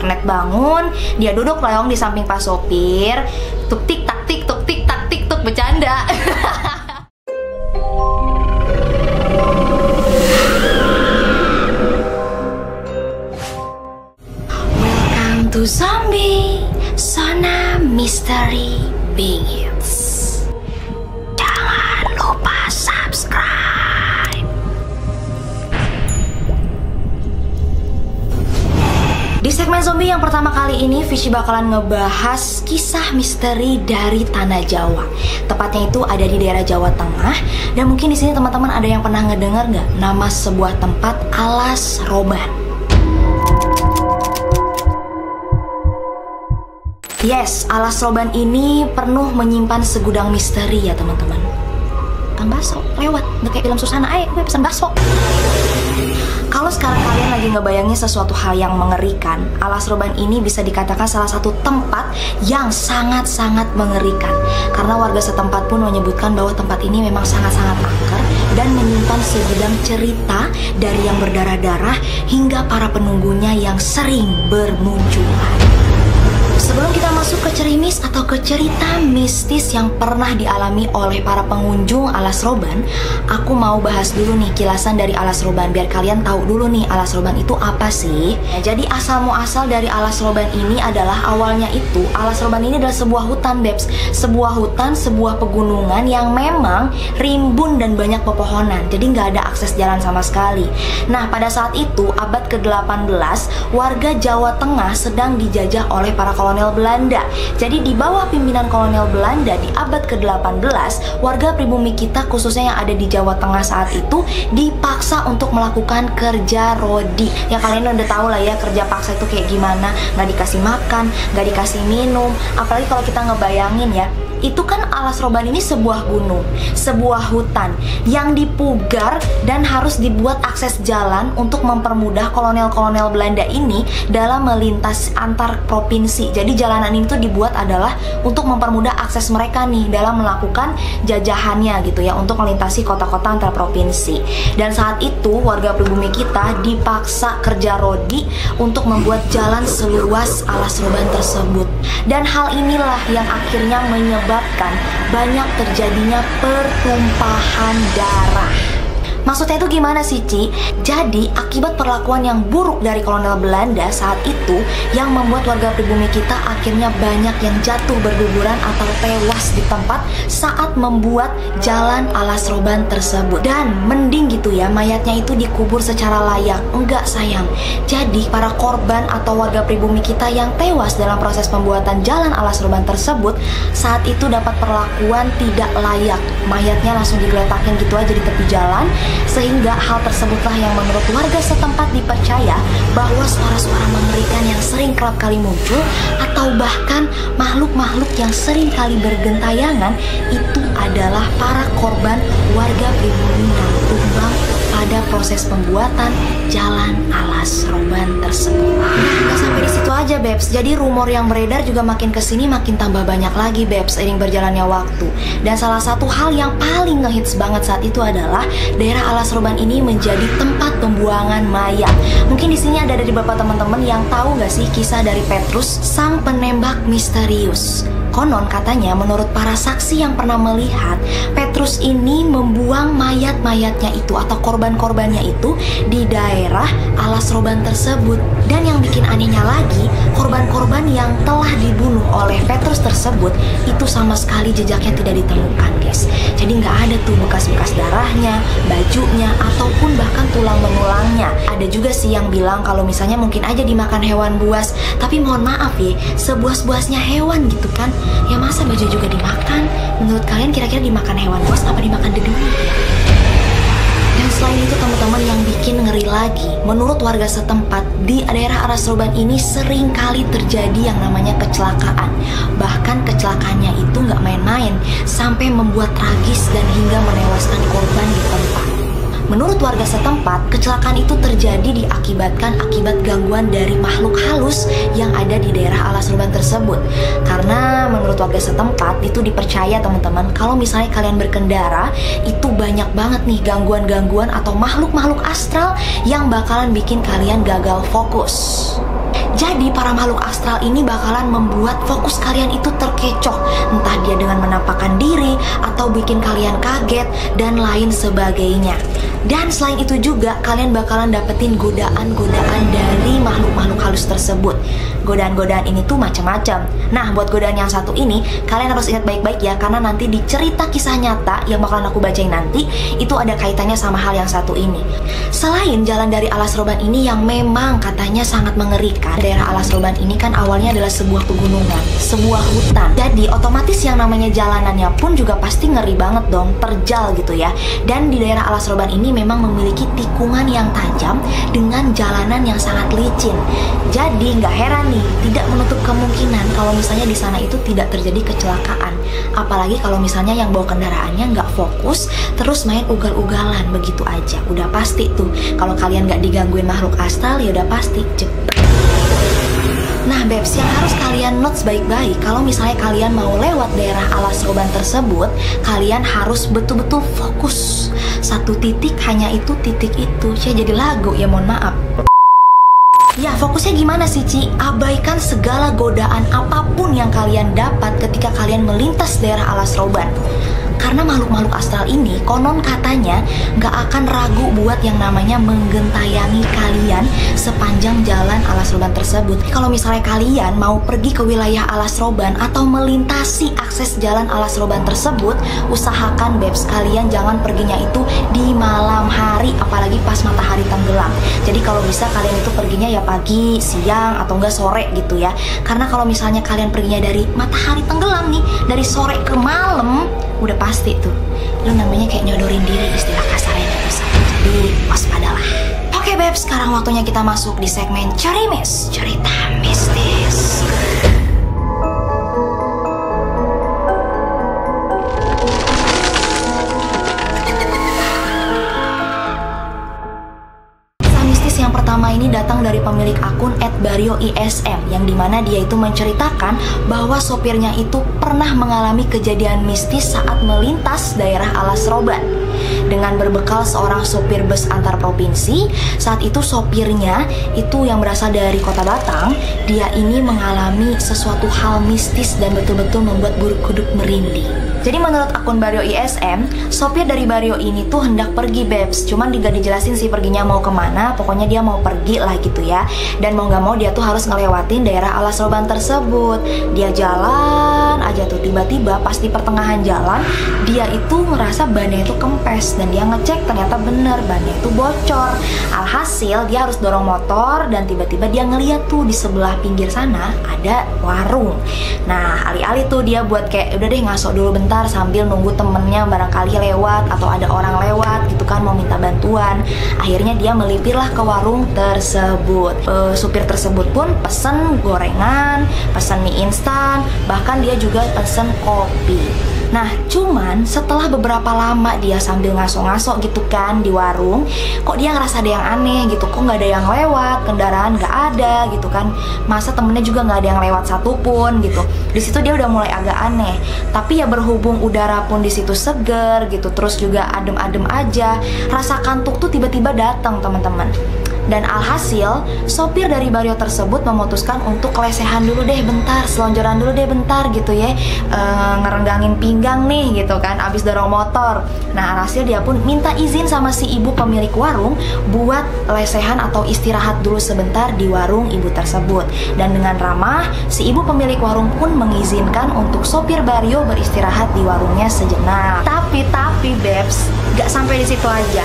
Kernet bangun, dia duduk leong di samping Pak Sopir. Tuk tik tak tik tuk tik tak tik tuk, bercanda. Welcome to Zombie Zona Mystery Begins. Jangan lupa subscribe. Di segmen zombie yang pertama kali ini, Fishy bakalan ngebahas kisah misteri dari Tanah Jawa. Tepatnya itu ada di daerah Jawa Tengah. Dan mungkin di sini teman-teman ada yang pernah ngedengar nggak nama sebuah tempat Alas Roban? Yes, Alas Roban ini penuh menyimpan segudang misteri ya teman-teman. Kang bakso lewat, udah kayak film Susana, ayo gue pesan bakso. Kalau sekarang kalian lagi ngebayangin sesuatu hal yang mengerikan, Alas Roban ini bisa dikatakan salah satu tempat yang sangat-sangat mengerikan. Karena warga setempat pun menyebutkan bahwa tempat ini memang sangat-sangat angker dan menyimpan segudang cerita dari yang berdarah-darah hingga para penunggunya yang sering bermunculan. Sebelum kita masuk ke cerimis atau ke cerita mistis yang pernah dialami oleh para pengunjung Alas Roban, aku mau bahas dulu nih kilasan dari Alas Roban biar kalian tahu dulu nih Alas Roban itu apa sih. Nah, jadi asal muasal dari Alas Roban ini adalah awalnya itu Alas Roban ini adalah sebuah hutan, Bebs. Sebuah hutan, sebuah pegunungan yang memang rimbun dan banyak pepohonan. Jadi nggak ada akses jalan sama sekali. Nah, pada saat itu abad ke-18 warga Jawa Tengah sedang dijajah oleh para kolonel Belanda. Jadi di bawah pimpinan kolonel Belanda di abad ke-18, warga pribumi kita khususnya yang ada di Jawa Tengah saat itu dipaksa untuk melakukan kerja rodi. Ya kalian udah tahu lah ya kerja paksa itu kayak gimana, nggak dikasih makan, nggak dikasih minum. Apalagi kalau kita ngebayangin ya, itu kan Alas Roban ini sebuah gunung, sebuah hutan yang dipugar dan harus dibuat akses jalan untuk mempermudah kolonel-kolonel Belanda ini dalam melintas antar provinsi. Jadi jalanan ini tuh dibuat adalah untuk mempermudah akses mereka nih dalam melakukan jajahannya gitu ya, untuk melintasi kota-kota antar provinsi. Dan saat itu warga pribumi kita dipaksa kerja rodi untuk membuat jalan seluas Alas Roban tersebut. Dan hal inilah yang akhirnya menyebabkan banyak terjadinya pertumpahan darah. Maksudnya itu gimana sih, Ci? Jadi akibat perlakuan yang buruk dari kolonel Belanda saat itu yang membuat warga pribumi kita akhirnya banyak yang jatuh berguguran atau tewas di tempat saat membuat jalan Alas Roban tersebut. Dan mending gitu ya mayatnya itu dikubur secara layak. Enggak sayang. Jadi para korban atau warga pribumi kita yang tewas dalam proses pembuatan jalan Alas Roban tersebut saat itu dapat perlakuan tidak layak. Mayatnya langsung digeletakin gitu aja di tepi jalan. Sehingga hal tersebutlah yang menurut warga setempat dipercaya bahwa suara-suara mengerikan yang sering kerap kali muncul atau bahkan makhluk-makhluk yang sering kali bergentayangan itu adalah para korban warga pribumi yang tumbang pada proses pembuatan jalan Alas Roban tersebut. Nah, sampai di situ aja, Bebs. Jadi rumor yang beredar juga makin kesini makin tambah banyak lagi, Bebs, seiring berjalannya waktu. Dan salah satu hal yang paling ngehits banget saat itu adalah daerah Alas Roban ini menjadi tempat pembuangan mayat. Mungkin di sini ada dari beberapa teman-teman yang tahu nggak sih kisah dari Petrus, sang penembak misterius. Konon katanya menurut para saksi yang pernah melihat, Petrus ini membuang mayat-mayatnya itu atau korban-korbannya itu di daerah Alas Roban tersebut. Dan yang bikin anehnya lagi, korban-korban yang telah dibunuh oleh Petrus tersebut itu sama sekali jejaknya tidak ditemukan, guys. Jadi nggak ada tuh bekas-bekas darahnya, bajunya, ataupun bahkan tulang benulangnya. Ada juga sih yang bilang kalau misalnya mungkin aja dimakan hewan buas. Tapi mohon maaf ya, sebuas-buasnya hewan gitu kan, ya masa baju juga dimakan? Menurut kalian kira-kira dimakan hewan buas apa dimakan dedu? Dan selain itu teman-teman yang bikin ngeri lagi, menurut warga setempat di daerah Alas Roban ini sering kali terjadi yang namanya kecelakaan. Bahkan kecelakaannya itu nggak main-main, sampai membuat tragis dan hingga menewaskan korban di tempat. Menurut warga setempat, kecelakaan itu terjadi diakibatkan akibat gangguan dari makhluk halus yang ada di daerah Alas Roban tersebut. Karena menurut warga setempat itu dipercaya teman-teman, kalau misalnya kalian berkendara, itu banyak banget nih gangguan-gangguan atau makhluk-makhluk astral yang bakalan bikin kalian gagal fokus. Jadi para makhluk astral ini bakalan membuat fokus kalian itu terkecoh, entah dia dengan menampakkan diri atau bikin kalian kaget dan lain sebagainya. Dan selain itu juga kalian bakalan dapetin godaan-godaan dari makhluk-makhluk halus tersebut. Godaan-godaan ini tuh macam-macam. Nah, buat godaan yang satu ini kalian harus ingat baik-baik ya, karena nanti di cerita kisah nyata yang bakalan aku bacain nanti itu ada kaitannya sama hal yang satu ini. Selain jalan dari Alas Roban ini yang memang katanya sangat mengerikan, daerah Alas Roban ini kan awalnya adalah sebuah pegunungan, sebuah hutan. Jadi otomatis yang namanya jalanannya pun juga pasti ngeri banget dong, terjal gitu ya. Dan di daerah Alas Roban ini memang memiliki tikungan yang tajam dengan jalanan yang sangat licin. Jadi nggak heran nih, tidak menutup kemungkinan kalau misalnya di sana itu tidak terjadi kecelakaan. Apalagi kalau misalnya yang bawa kendaraannya nggak fokus, terus main ugal-ugalan begitu aja. Udah pasti tuh, kalau kalian nggak digangguin makhluk astral ya udah pasti cepet. Nah Bebs, yang harus kalian notes baik-baik, kalau misalnya kalian mau lewat daerah Alas Roban tersebut, kalian harus betul-betul fokus. Satu titik, hanya itu titik itu. Saya jadi lagu ya, mohon maaf. Ya, fokusnya gimana sih, Ci? Abaikan segala godaan apapun yang kalian dapat ketika kalian melintas daerah Alas Roban. Karena makhluk-makhluk astral ini konon katanya nggak akan ragu buat yang namanya menggentayangi kalian sepanjang jalan Alas Roban tersebut. Kalau misalnya kalian mau pergi ke wilayah Alas Roban atau melintasi akses jalan Alas Roban tersebut, usahakan Bebs, kalian jangan perginya itu di malam hari, apalagi pas matahari tenggelam. Jadi kalau bisa kalian itu perginya ya pagi, siang, atau enggak sore gitu ya. Karena kalau misalnya kalian perginya dari matahari tenggelam nih, dari sore ke malam, udah pasti tuh lu namanya kayak nyodorin diri, istilah kasarnya bisa. Jadi waspadalah. Oke Beb, sekarang waktunya kita masuk di segmen Cerimis, cerita mistis. Yang pertama ini datang dari pemilik akun @barioism, yang dimana dia itu menceritakan bahwa sopirnya itu pernah mengalami kejadian mistis saat melintas daerah Alas Roban. Dengan berbekal seorang sopir bus antar provinsi, saat itu sopirnya itu yang berasal dari kota Batang, dia ini mengalami sesuatu hal mistis dan betul-betul membuat bulu kuduk merinding. Jadi menurut akun Bario ISM, sopir dari Bario ini tuh hendak pergi Bebs, cuman gak dijelasin sih perginya mau kemana, pokoknya dia mau pergi lah gitu ya. Dan mau gak mau dia tuh harus ngelewatin daerah Alas Roban tersebut. Dia jalan aja tuh, tiba-tiba pas di pertengahan jalan, dia itu ngerasa bannya itu kempes. Dan dia ngecek ternyata bener, bannya itu bocor. Alhasil dia harus dorong motor dan tiba-tiba dia ngeliat tuh di sebelah pinggir sana ada warung. Nah alih-alih tuh dia buat kayak udah deh ngasok dulu bentar sambil nunggu temennya barangkali lewat atau ada orang lewat gitu kan mau minta bantuan. Akhirnya dia melipirlah ke warung tersebut. Supir tersebut pun pesen gorengan, pesen mie instan, bahkan dia juga pesen kopi. Nah cuman setelah beberapa lama dia sambil ngaso-ngaso gitu kan di warung, kok dia ngerasa ada yang aneh gitu, kok nggak ada yang lewat, kendaraan nggak ada gitu kan, masa temennya juga nggak ada yang lewat satupun gitu. Di situ dia udah mulai agak aneh. Tapi ya berhubung udara pun di situ seger gitu, terus juga adem-adem aja, rasa kantuk tuh tiba-tiba datang teman-teman. Dan alhasil, sopir dari Bario tersebut memutuskan untuk lesehan dulu deh bentar, selonjoran dulu deh bentar gitu ya, ngerenggangin pinggang nih gitu kan, abis dorong motor. Nah alhasil dia pun minta izin sama si ibu pemilik warung buat lesehan atau istirahat dulu sebentar di warung ibu tersebut. Dan dengan ramah, si ibu pemilik warung pun mengizinkan untuk sopir Bario beristirahat di warungnya sejenak. Tapi Bebs, gak sampai di situ aja.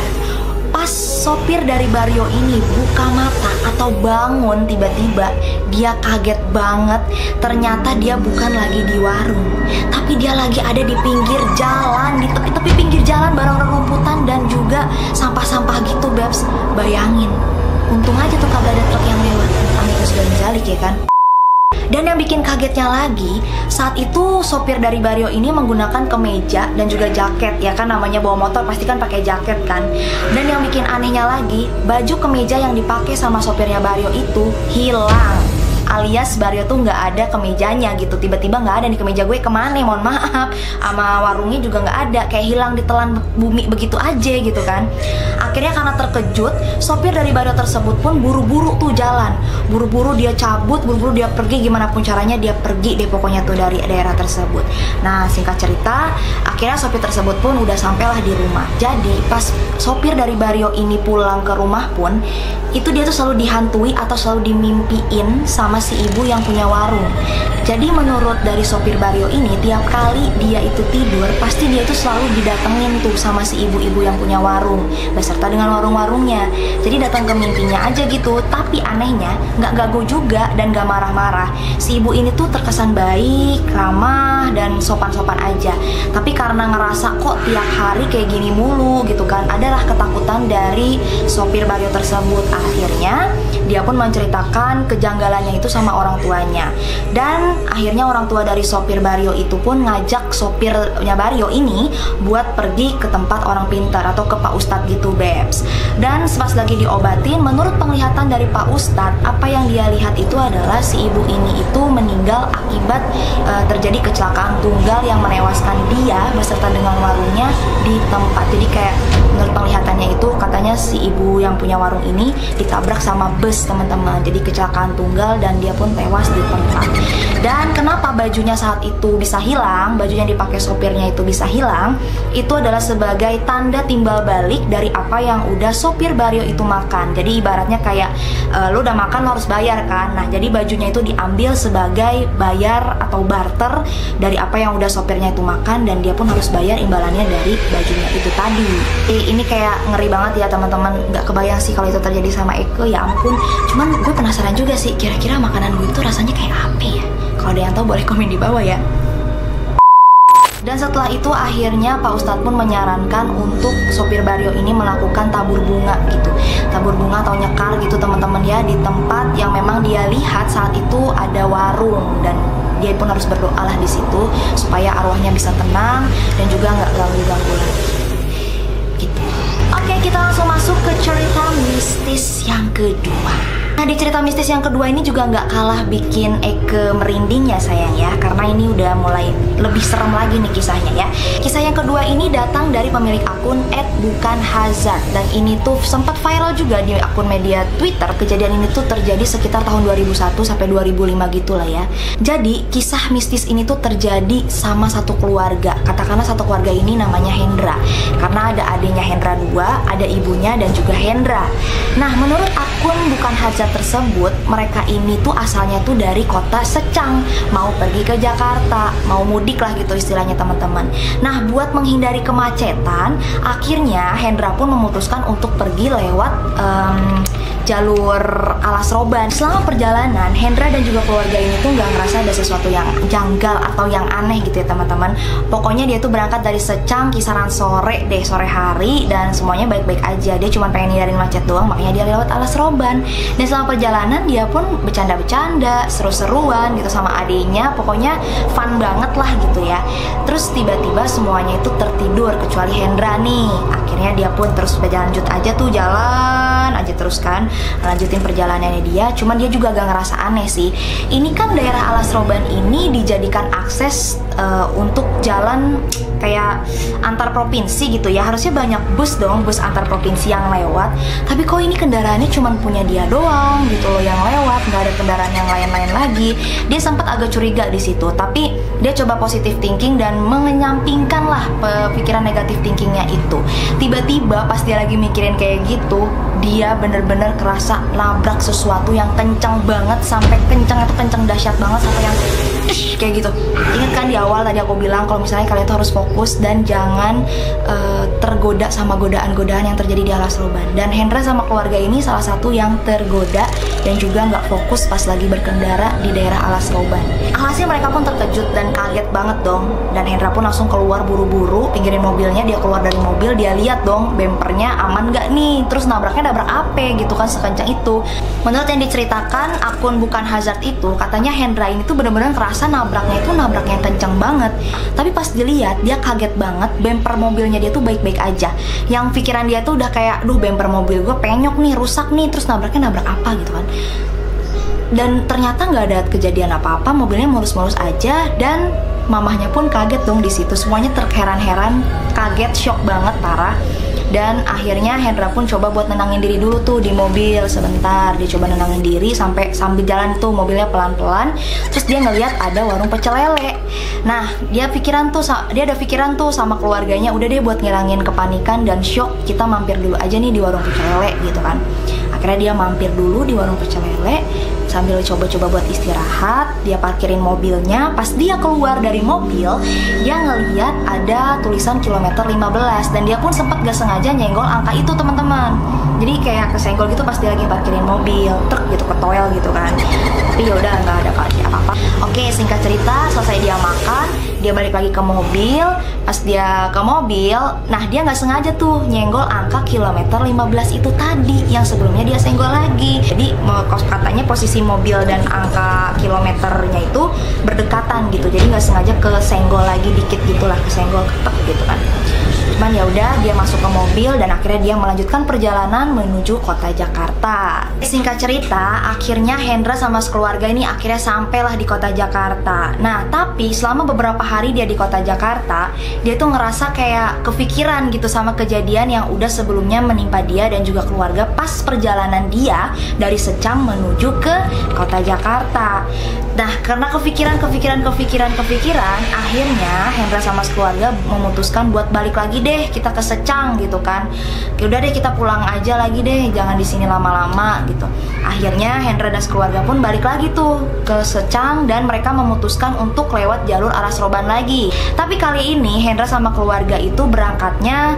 Pas sopir dari Bario ini buka mata atau bangun, tiba-tiba dia kaget banget. Ternyata dia bukan lagi di warung, tapi dia lagi ada di pinggir jalan, di tepi-tepi pinggir jalan bareng rerumputan dan juga sampah-sampah gitu Bebs. Bayangin, untung aja tuh kagak ada truk yang lewat, amit sudah menjalik ya kan. Dan yang bikin kagetnya lagi, saat itu sopir dari Bario ini menggunakan kemeja dan juga jaket, ya kan namanya bawa motor pasti kan pakai jaket kan. Dan yang bikin anehnya lagi, baju kemeja yang dipakai sama sopirnya Bario itu hilang. alias Baryo tuh nggak ada kemejanya gitu. Tiba-tiba nggak ada nih kemeja gue, kemana? Mohon maaf. Sama warungnya juga nggak ada, kayak hilang ditelan bumi begitu aja gitu kan. Akhirnya karena terkejut, sopir dari Baryo tersebut pun buru-buru tuh jalan, buru-buru dia cabut, buru-buru dia pergi, gimana pun caranya dia pergi deh pokoknya tuh dari daerah tersebut. Nah, singkat cerita, akhirnya sopir tersebut pun udah sampailah di rumah. Jadi pas sopir dari Baryo ini pulang ke rumah pun, itu dia tuh selalu dihantui atau selalu dimimpiin sama si ibu yang punya warung. Jadi menurut dari sopir Baryo ini, tiap kali dia itu tidur, pasti dia itu selalu didatengin tuh sama si ibu-ibu yang punya warung, beserta dengan warung-warungnya. Jadi datang ke mimpinya aja gitu. Tapi anehnya nggak gagu juga dan nggak marah-marah. Si ibu ini tuh terkesan baik, ramah, dan sopan-sopan aja. Tapi karena ngerasa kok tiap hari kayak gini mulu gitu kan, adalah ketakutan dari sopir Baryo tersebut. Akhirnya dia pun menceritakan kejanggalannya itu sama orang tuanya. Dan akhirnya orang tua dari sopir Baryo itu pun ngajak sopirnya Baryo ini buat pergi ke tempat orang pintar atau ke Pak Ustadz gitu, Bebs. Dan pas lagi diobatin, menurut penglihatan dari Pak Ustadz, apa yang dia lihat itu adalah si ibu ini itu meninggal akibat terjadi kecelakaan tunggal yang menewaskan dia beserta dengan warungnya di tempat. Jadi kayak menurut penglihatannya itu katanya si ibu yang punya warung ini ditabrak sama bus, teman-teman. Jadi kecelakaan tunggal dan dia pun tewas di tempat. Dan kenapa bajunya saat itu bisa hilang, bajunya dipakai sopirnya itu bisa hilang, itu adalah sebagai tanda timbal balik dari apa yang udah sopir Baryo itu makan. Jadi ibaratnya kayak lo udah makan lo harus bayar kan. Nah, jadi bajunya itu diambil sebagai bayar atau barter dari apa yang udah sopirnya itu makan, dan dia pun harus bayar imbalannya dari bajunya itu tadi. Ini kayak ngeri banget ya teman-teman. Nggak kebayang sih kalau itu terjadi sama Eko, ya ampun. Cuman gue penasaran juga sih, kira-kira makanan gue itu rasanya kayak apa ya? Kalau ada yang tahu boleh komen di bawah ya. Dan setelah itu akhirnya Pak Ustadz pun menyarankan untuk sopir Baryo ini melakukan tabur bunga gitu. Tabur bunga atau nyekar gitu teman-teman ya, di tempat yang memang dia lihat saat itu ada warung, dan dia pun harus berdoa lah di situ supaya arwahnya bisa tenang dan juga nggak ganggu-ganggu lagi. Gitu. Oke, kita langsung masuk ke cerita mistis yang kedua. Nah, di cerita mistis yang kedua ini juga nggak kalah bikin Eke merinding ya sayang ya, karena ini udah mulai lebih serem lagi nih kisahnya ya. Kisah yang kedua ini datang dari pemilik akun @bukanhazard, dan ini tuh sempat viral juga di akun media Twitter. Kejadian ini tuh terjadi sekitar tahun 2001 sampai 2005 gitu lah ya. Jadi kisah mistis ini tuh terjadi sama satu keluarga. Katakanlah satu keluarga ini namanya Hendra, karena ada adiknya Hendra 2, ada ibunya dan juga Hendra. Nah, menurut akun Bukanhazard tersebut, mereka ini tuh asalnya tuh dari kota Secang, mau pergi ke Jakarta, mau mudik lah gitu istilahnya teman-teman. Nah, buat menghindari kemacetan, akhirnya Hendra pun memutuskan untuk pergi lewat jalur Alas Roban. Selama perjalanan, Hendra dan juga keluarga ini tuh nggak ngerasa ada sesuatu yang janggal atau yang aneh gitu ya teman-teman. Pokoknya dia tuh berangkat dari Secang kisaran sore deh, sore hari, dan semuanya baik-baik aja. Dia cuma pengen hindarin macet doang, makanya dia lewat Alas Roban. Dan selama perjalanan dia pun bercanda-bercanda, seru-seruan gitu sama adiknya. Pokoknya fun banget lah gitu ya. Terus tiba-tiba semuanya itu tertidur kecuali Hendra nih. Akhirnya dia pun terus berlanjut aja tuh, jalan aja terus kan, lanjutin perjalanannya dia. Cuman dia juga gak ngerasa aneh sih. Ini kan daerah Alas Roban ini dijadikan akses untuk jalan kayak antar provinsi gitu ya. Harusnya banyak bus dong, bus antar provinsi yang lewat. Tapi kok ini kendaraannya cuma punya dia doang gitu loh yang lewat, nggak ada kendaraan yang lain-lain lagi. Dia sempat agak curiga di situ, tapi dia coba positive thinking dan menyampingkan lah pikiran negatif thinkingnya itu. Tiba-tiba pas dia lagi mikirin kayak gitu, dia bener-bener kerasa nabrak sesuatu yang kenceng banget, sampai kenceng itu kenceng dahsyat banget, sampai yang kayak gitu. Ingat kan di awal tadi aku bilang kalau misalnya kalian tuh harus fokus dan jangan tergoda sama godaan-godaan yang terjadi di Alas Roban. Dan Hendra sama keluarga ini salah satu yang tergoda dan juga nggak fokus pas lagi berkendara di daerah Alas Roban. Alhasil mereka pun terkejut dan kaget banget dong. Dan Hendra pun langsung keluar buru-buru, pinggirin mobilnya. Dia keluar dari mobil, dia lihat dong bempernya aman nggak nih. Terus nabraknya nabrak apa gitu kan sekencang itu. Menurut yang diceritakan akun Bukanhazard itu, katanya Hendra ini tuh bener-bener kerasa nabraknya itu nabrak yang kenceng banget. Tapi pas dilihat dia kaget banget, bemper mobilnya dia tuh baik-baik aja. Yang pikiran dia tuh udah kayak, duh bemper mobil gue penyok nih, rusak nih, terus nabraknya nabrak apa gitu kan. Dan ternyata nggak ada kejadian apa-apa, mobilnya mulus-mulus aja. Dan mamahnya pun kaget dong di situ. Semuanya terheran-heran, kaget, shock banget, parah. Dan akhirnya Hendra pun coba buat nenangin diri dulu tuh di mobil sebentar. Dia coba nenangin diri sampai sambil jalan tuh mobilnya pelan-pelan. Terus dia ngeliat ada warung pecel lele. Nah, dia ada pikiran tuh sama keluarganya, udah deh buat ngilangin kepanikan dan shock, kita mampir dulu aja nih di warung pecel lele gitu kan. Akhirnya dia mampir dulu di warung pecel lele sambil coba-coba buat istirahat. Dia parkirin mobilnya. Pas dia keluar dari mobil, dia ngeliat ada tulisan kilometer 15 dan dia pun sempat gak sengaja nyenggol angka itu, teman-teman. Jadi kayak kesenggol gitu pas dia lagi parkirin mobil, truk gitu, ketoel gitu kan. Tapi ya udah nggak ada apa-apa. Oke, singkat cerita, selesai dia makan, dia balik lagi ke mobil. Pas dia ke mobil, nah dia nggak sengaja tuh nyenggol angka kilometer 15 itu tadi yang sebelumnya dia senggol lagi. Jadi katanya posisi mobil dan angka kilometernya itu berdekatan gitu. Jadi nggak sengaja kesenggol lagi dikit gitulah, kesenggol ketek gitu kan. Cuman ya udah, dia masuk ke mobil dan akhirnya dia melanjutkan perjalanan menuju kota Jakarta. Singkat cerita, akhirnya Hendra sama sekeluarga ini akhirnya sampailah di kota Jakarta. Nah, tapi selama beberapa hari dia di kota Jakarta, dia tuh ngerasa kayak kepikiran gitu sama kejadian yang udah sebelumnya menimpa dia dan juga keluarga pas perjalanan dia dari Secang menuju ke kota Jakarta. Nah, karena kepikiran, akhirnya Hendra sama sekeluarga memutuskan buat balik lagi deh kita ke Secang gitu kan. Udah deh kita pulang aja lagi deh, jangan di sini lama-lama gitu. Akhirnya Hendra dan sekeluarga pun balik lagi tuh ke Secang dan mereka memutuskan untuk lewat jalur arah Seroban lagi. Tapi kali ini Hendra sama keluarga itu berangkatnya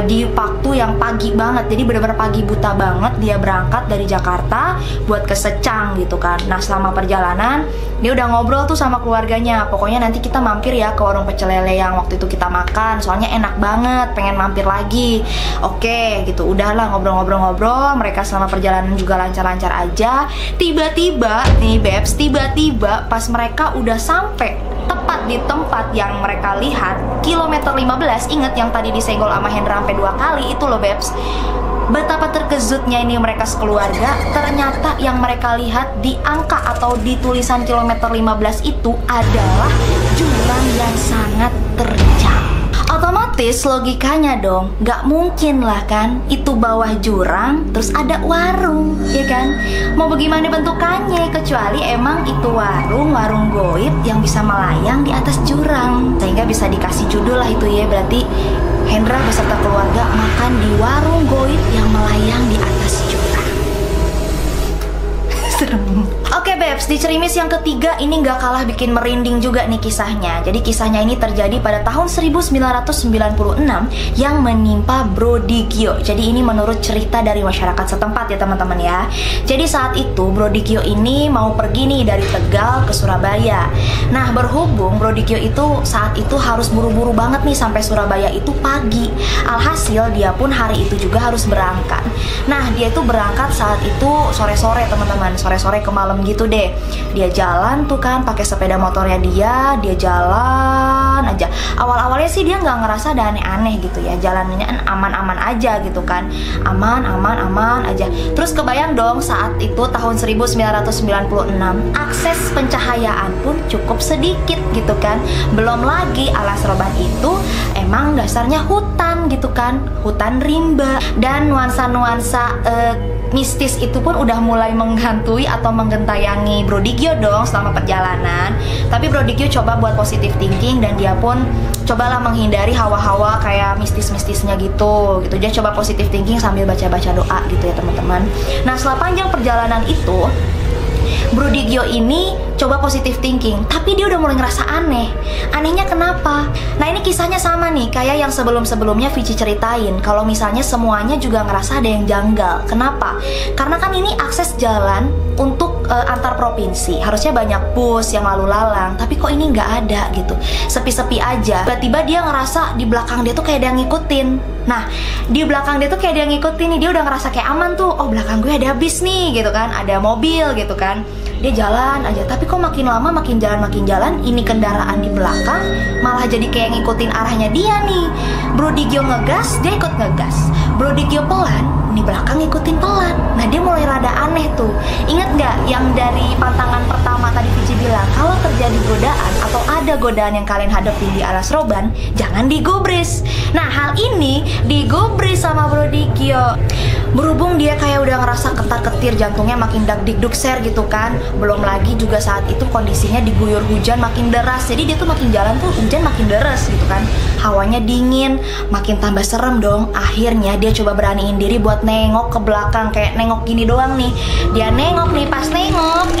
di waktu yang pagi banget. Jadi benar-benar pagi buta banget dia berangkat dari Jakarta buat ke Secang gitu kan. Nah, selama perjalanan dia udah ngobrol tuh sama keluarganya. Pokoknya nanti kita mampir ya ke warung pecel lele yang waktu itu kita makan, soalnya enak banget, pengen mampir lagi. Oke gitu, udahlah ngobrol-ngobrol-ngobrol. Mereka selama perjalanan juga lancar-lancar aja. Tiba-tiba nih Bebs, tiba-tiba pas mereka udah sampai tepat di tempat yang mereka lihat, kilometer 15, inget yang tadi disenggol sama Hendra sampai 2 kali itu loh Bebs. Betapa terkejutnya ini mereka sekeluarga. Ternyata yang mereka lihat di angka atau di tulisan kilometer 15 itu adalah jurang yang sangat terjal. Otomatis logikanya dong, gak mungkin lah kan itu bawah jurang terus ada warung, ya kan? Mau bagaimana bentukannya kecuali emang itu warung goib yang bisa melayang di atas jurang. Sehingga bisa dikasih judul lah itu ya, berarti Hendra beserta keluarga makan di warung goib yang melayang di atas jurang. Serem. Oke Bebs, di Cerimis yang ketiga ini gak kalah bikin merinding juga nih kisahnya. Jadi kisahnya ini terjadi pada tahun 1996 yang menimpa Brodigio. Jadi ini menurut cerita dari masyarakat setempat ya teman-teman ya. Jadi saat itu Brodigio ini mau pergi nih dari Tegal ke Surabaya. Nah, berhubung Brodigio itu saat itu harus buru-buru banget nih sampai Surabaya itu pagi. Alhasil dia pun hari itu juga harus berangkat. Nah, dia itu berangkat saat itu sore-sore teman-teman, sore-sore ke malam gitu deh. Dia jalan tuh kan pakai sepeda motornya dia jalan aja. Awal-awalnya sih dia nggak ngerasa ada aneh-aneh gitu ya, jalannya aman-aman aja gitu kan, aman aja. Terus kebayang dong saat itu tahun 1996 akses pencahayaan pun cukup sedikit gitu kan. Belum lagi alas Seroban itu emang dasarnya hutan gitu kan, hutan rimba, dan nuansa-nuansa mistis itu pun udah mulai menghantui atau menggentayangi Brodigio dong selama perjalanan. Tapi Brodigio coba buat positive thinking dan dia pun cobalah menghindari hawa-hawa kayak mistis-mistisnya gitu. Dia coba positive thinking sambil baca-baca doa gitu ya teman-teman. Nah, setelah panjang perjalanan itu Brodigio ini coba positive thinking, tapi dia udah mulai ngerasa aneh. Anehnya kenapa? Nah, ini kisahnya sama nih kayak yang sebelum-sebelumnya Vici ceritain. Kalau misalnya semuanya juga ngerasa ada yang janggal. Kenapa? Karena kan ini akses jalan untuk antar provinsi. Harusnya banyak bus yang lalu lalang, tapi kok ini nggak ada gitu. Sepi-sepi aja. Tiba-tiba dia ngerasa di belakang dia tuh kayak ada yang ngikutin. Nah, di belakang dia tuh kayak ada yang ngikutin nih. Dia udah ngerasa kayak aman tuh. Oh, belakang gue ada bis nih gitu kan. Ada mobil gitu kan. Dia jalan aja, tapi kok makin lama makin jalan ini kendaraan di belakang malah jadi kayak ngikutin arahnya dia nih. Brodigio ngegas, dia ikut ngegas. Brodigio pelan, penghuni belakang ngikutin pelan. Nah dia mulai rada aneh tuh. Ingat nggak yang dari pantangan pertama tadi Vici bilang, kalau terjadi godaan atau ada godaan yang kalian hadapin di Alas Roban, jangan digubris. Nah hal ini digubris sama Bro Dikyo. Berhubung dia kayak udah ngerasa ketar-ketir, jantungnya makin dak-dik-duk-ser gitu kan. Belum lagi juga saat itu kondisinya diguyur hujan makin deras. Jadi dia tuh makin jalan tuh hujan makin deras gitu kan. Hawanya dingin, makin tambah serem dong. Akhirnya dia coba beraniin diri buat nengok ke belakang, kayak nengok gini doang nih. Dia nengok nih, pas nengok,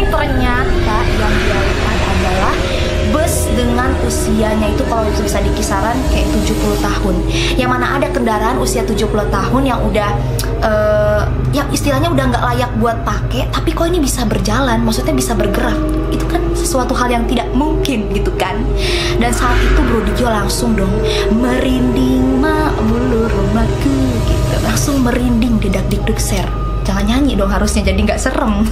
ternyata yang dia lihat adalah bus dengan usianya itu kalau itu bisa dikisaran kayak 70 tahun. Yang mana ada kendaraan usia 70 tahun yang udah yang istilahnya udah nggak layak buat pakai, tapi kok ini bisa berjalan, maksudnya bisa bergerak. Itu kan sesuatu hal yang tidak mungkin gitu kan. Dan saat itu Bro Dikyo langsung dong merinding, mak bulu rumahku gitu. Langsung merinding, dedak-dikduk ser. Jangan nyanyi dong harusnya, jadi nggak serem.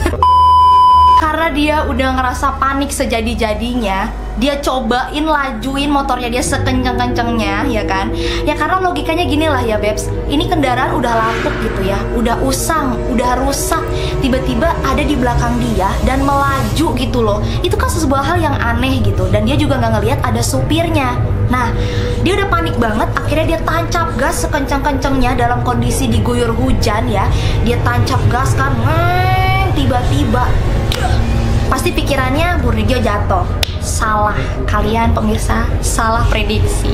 Karena dia udah ngerasa panik sejadi-jadinya, dia cobain lajuin motornya dia sekenceng-kencengnya, ya kan? Ya karena logikanya gini lah ya Bebs, ini kendaraan udah lapuk gitu ya, udah usang, udah rusak, tiba-tiba ada di belakang dia dan melaju gitu loh. Itu kan sebuah hal yang aneh gitu, dan dia juga nggak ngelihat ada supirnya. Nah, dia udah panik banget, akhirnya dia tancap gas sekenceng-kencengnya dalam kondisi diguyur hujan ya. Dia tancap gas kan, tiba-tiba pasti pikirannya Bro Dikyo jatuh. Salah, kalian pemirsa, salah prediksi.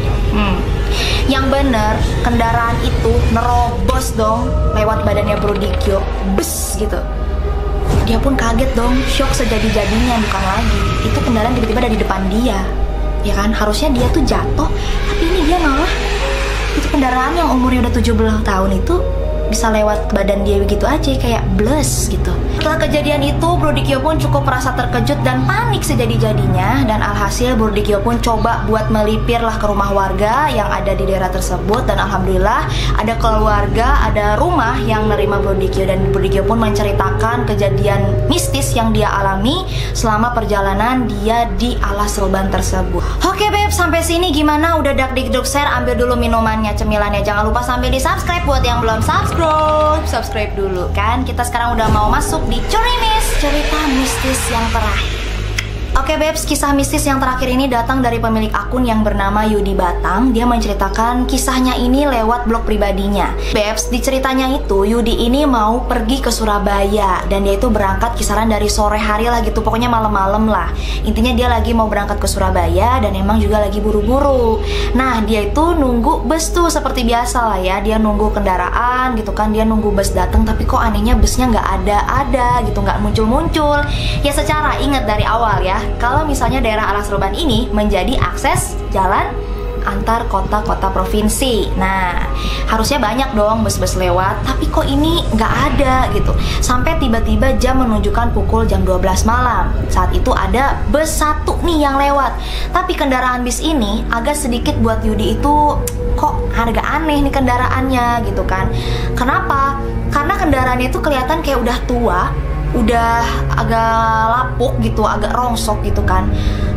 Yang bener, kendaraan itu nerobos dong lewat badannya Bro Dikyo, bes gitu. Dia pun kaget dong, shock sejadi-jadinya, bukan lagi. Itu kendaraan tiba-tiba ada di depan dia, ya kan? Harusnya dia tuh jatuh, tapi ini dia malah, itu kendaraan yang umurnya udah 17 tahun itu bisa lewat badan dia begitu aja, kayak bless gitu. Setelah kejadian itu, Bro Dikyo pun cukup merasa terkejut dan panik sejadi-jadinya. Dan alhasil Bro Dikyo pun coba buat melipir lah ke rumah warga yang ada di daerah tersebut. Dan alhamdulillah ada keluarga, ada rumah yang nerima Bro Dikyo. Dan Bro Dikyo pun menceritakan kejadian mistis yang dia alami selama perjalanan dia di Alas Roban tersebut. Oke Beb, sampai sini gimana? Udah dak-dik-duk share, ambil dulu minumannya, cemilannya. Jangan lupa sambil di subscribe buat yang belum subscribe dulu kan. Kita sekarang udah mau masuk di Curimis, cerita mistis yang terakhir. Oke Bebs, kisah mistis yang terakhir ini datang dari pemilik akun yang bernama Yudi Batang. Dia menceritakan kisahnya ini lewat blog pribadinya. Bebs, di ceritanya itu Yudi ini mau pergi ke Surabaya. Dan dia itu berangkat kisaran dari sore hari lah gitu, pokoknya malam-malam lah. Intinya dia lagi mau berangkat ke Surabaya dan emang juga lagi buru-buru. Nah dia itu nunggu bus tuh seperti biasa lah ya. Dia nunggu kendaraan gitu kan, dia nunggu bus datang, tapi kok anehnya busnya nggak ada gitu, nggak muncul-muncul. Ya secara ingat dari awal ya, kalau misalnya daerah Alas Roban ini menjadi akses jalan antar kota-kota provinsi. Nah, harusnya banyak dong bus-bus lewat, tapi kok ini nggak ada gitu. Sampai tiba-tiba jam menunjukkan pukul jam 12 malam. Saat itu ada bus satu nih yang lewat. Tapi kendaraan bis ini agak sedikit buat Yudi itu kok agak aneh nih kendaraannya gitu kan. Kenapa? Karena kendaraannya itu kelihatan kayak udah tua, udah agak lapuk gitu, agak rongsok gitu kan.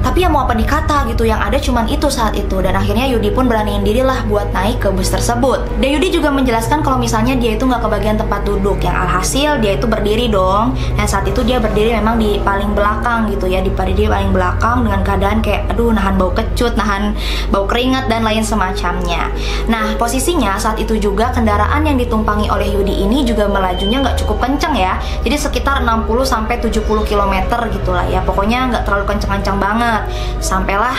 Tapi ya mau apa dikata gitu, yang ada cuman itu saat itu. Dan akhirnya Yudi pun beraniin diri lah buat naik ke bus tersebut. Dan Yudi juga menjelaskan kalau misalnya dia itu nggak kebagian tempat duduk. Yang alhasil dia itu berdiri dong. Dan saat itu dia berdiri memang di paling belakang gitu ya, di paling belakang dengan keadaan kayak aduh nahan bau kecut, nahan bau keringat dan lain semacamnya. Nah posisinya saat itu juga kendaraan yang ditumpangi oleh Yudi ini juga melajunya nggak cukup kenceng ya. Jadi sekitar 60-70 km gitu lah ya. Pokoknya nggak terlalu kenceng-kenceng banget. Sampailah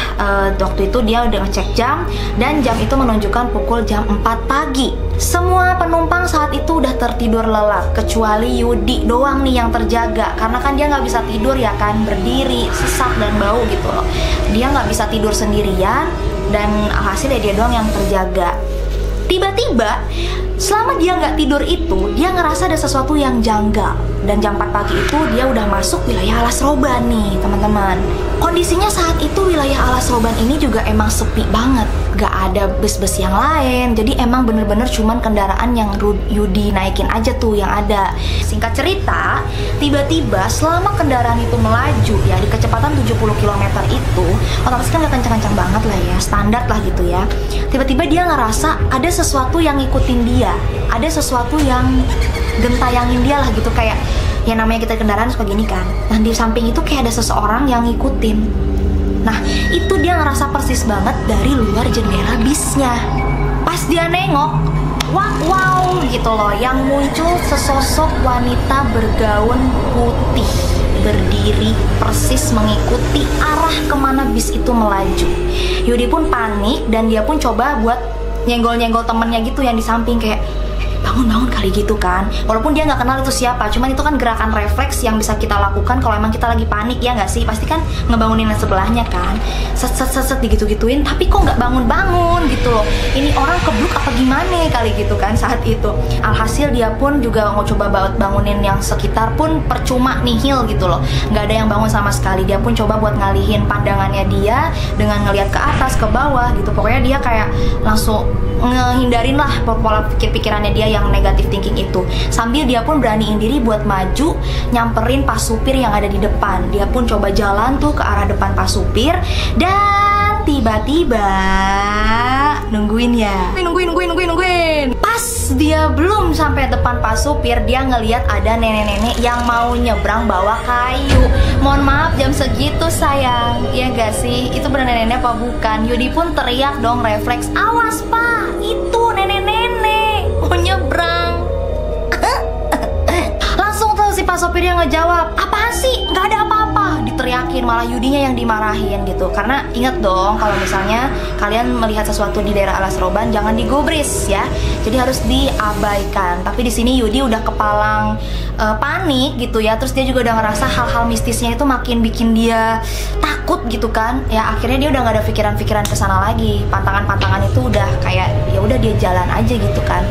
waktu itu dia udah ngecek jam, dan jam itu menunjukkan pukul jam 4 pagi. Semua penumpang saat itu udah tertidur lelap, kecuali Yudi doang nih yang terjaga. Karena kan dia nggak bisa tidur ya kan, berdiri, sesak dan bau gitu loh. Dia nggak bisa tidur sendirian, dan alhasil ya dia doang yang terjaga. Tiba-tiba selama dia nggak tidur itu, dia ngerasa ada sesuatu yang janggal. Dan jam 4 pagi itu dia udah masuk wilayah Alas Roban nih teman-teman. Kondisinya saat itu wilayah Alas Roban ini juga emang sepi banget, gak ada bus-bus yang lain. Jadi emang bener-bener cuman kendaraan yang Yudi naikin aja tuh yang ada. Singkat cerita, tiba-tiba selama kendaraan itu melaju ya di kecepatan 70 km itu, otomatis kan gak kencang-kencang banget lah ya, standar lah gitu ya. Tiba-tiba dia ngerasa ada sesuatu yang ngikutin dia, ada sesuatu yang gentayangin dia lah gitu, kayak ya namanya kita kendaraan suka gini kan. Nah di samping itu kayak ada seseorang yang ngikutin. Nah itu dia ngerasa persis banget dari luar jendela bisnya. Pas dia nengok, wow gitu loh, yang muncul sesosok wanita bergaun putih, berdiri persis mengikuti arah kemana bis itu melaju. Yudi pun panik dan dia pun coba buat nyenggol-nyenggol temennya gitu yang di samping, kayak bangun kali gitu kan. Walaupun dia nggak kenal itu siapa, cuman itu kan gerakan refleks yang bisa kita lakukan kalau emang kita lagi panik, ya nggak sih? Pasti kan ngebangunin yang sebelahnya kan, set digitu-gituin, tapi kok nggak bangun gitu loh. Ini orang kebluk apa gimana kali gitu kan saat itu. Alhasil dia pun juga mau coba bangunin yang sekitar pun percuma, nihil gitu loh. Nggak ada yang bangun sama sekali. Dia pun coba buat ngalihin pandangannya dia dengan ngelihat ke atas, ke bawah gitu. Pokoknya dia kayak langsung ngehindarin lah pola pikir-pikirannya dia yang negatif thinking itu, sambil dia pun beraniin diri buat maju nyamperin pas supir yang ada di depan. Dia pun coba jalan tuh ke arah depan pas supir dan tiba-tiba nungguin. Pas dia belum sampai depan pas supir, dia ngeliat ada nenek-nenek yang mau nyebrang bawa kayu. Mohon maaf jam segitu sayang, ya gak sih? Itu bener nenek apa bukan? Yudi pun teriak dong refleks, awas pak, itu nenek-nenek mau nyebrang. Langsung tuh si pas sopirnya ngejawab, apaan sih? Gak ada apa-apa. Diteriakin, malah Yudinya yang dimarahin gitu. Karena ingat dong, kalau misalnya kalian melihat sesuatu di daerah Alas Roban, jangan digubris ya. Jadi harus diabaikan. Tapi di sini Yudi udah kepalang panik gitu ya. Terus dia juga udah ngerasa hal-hal mistisnya itu makin bikin dia takut gitu kan. Ya akhirnya dia udah gak ada pikiran-pikiran kesana lagi. Pantangan-pantangan itu udah kayak ya udah dia jalan aja gitu kan.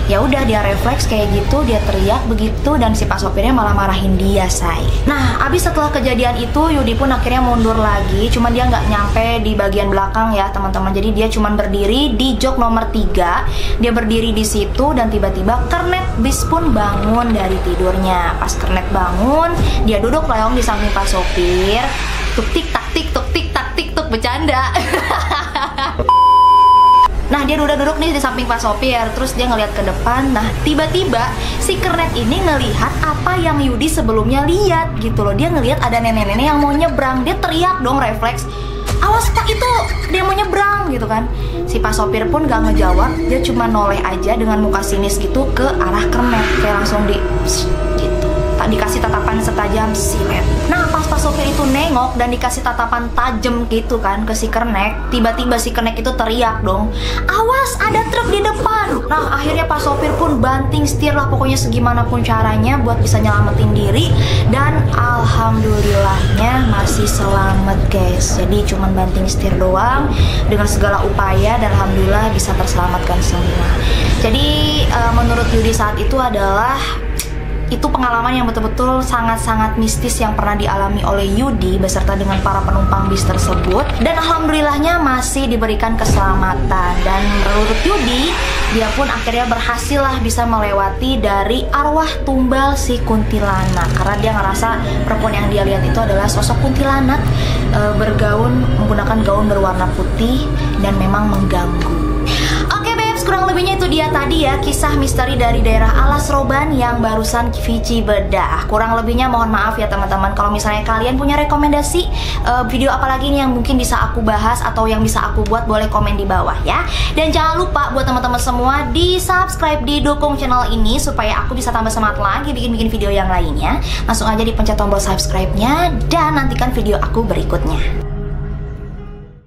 Ya udah dia refleks kayak gitu, dia teriak begitu dan si pas sopirnya malah marahin dia, say. Nah, abis setelah kejadian itu Yudi pun akhirnya mundur lagi, cuman dia nggak nyampe di bagian belakang ya teman-teman. Jadi dia cuman berdiri di jok nomor 3. Dia berdiri di situ dan tiba-tiba kernet bis pun bangun dari tidurnya. Pas kernet bangun, dia duduk leong di samping pas sopir. Tuk tik tak tik tuk tik tak tik tuk, bercanda. Nah dia udah duduk nih di samping pas sopir, terus dia ngeliat ke depan. Nah tiba-tiba si kernet ini ngelihat apa yang Yudi sebelumnya lihat gitu loh. Dia ngelihat ada nenek-nenek yang mau nyebrang. Dia teriak dong refleks, awas pak itu dia mau nyebrang gitu kan. Si pas sopir pun gak ngejawab, dia cuma noleh aja dengan muka sinis gitu ke arah kernet, kayak langsung di gitu, tak dikasih tatapan setajam silet. Nah pas sopir itu nengok dan dikasih tatapan tajam gitu kan ke si kernet, tiba-tiba si kernet itu teriak dong, awas ada truk di depan. Nah akhirnya pas sopir pun banting setir lah pokoknya segimana pun caranya buat bisa nyelamatin diri. Dan alhamdulillahnya masih selamat guys. Jadi cuman banting setir doang dengan segala upaya dan alhamdulillah bisa terselamatkan semua. Jadi menurut Yudi saat itu adalah itu pengalaman yang betul-betul sangat-sangat mistis yang pernah dialami oleh Yudi beserta dengan para penumpang bis tersebut. Dan alhamdulillahnya masih diberikan keselamatan. Dan menurut Yudi, dia pun akhirnya berhasil lah bisa melewati dari arwah tumbal si kuntilanak. Karena dia ngerasa perempuan yang dia lihat itu adalah sosok kuntilanak, bergaun, menggunakan gaun berwarna putih dan memang mengganggu. Oke babes, kurang lebihnya itu dia tadi ya kisah misteri dari daerah Alas Roban yang barusan Vici bedah. Kurang lebihnya mohon maaf ya teman-teman. Kalau misalnya kalian punya rekomendasi video apa lagi nih yang mungkin bisa aku bahas atau yang bisa aku buat, boleh komen di bawah ya. Dan jangan lupa buat teman-teman semua di subscribe, didukung channel ini supaya aku bisa tambah semangat lagi bikin-bikin video yang lainnya. Langsung aja dipencet tombol subscribe-nya dan nantikan video aku berikutnya.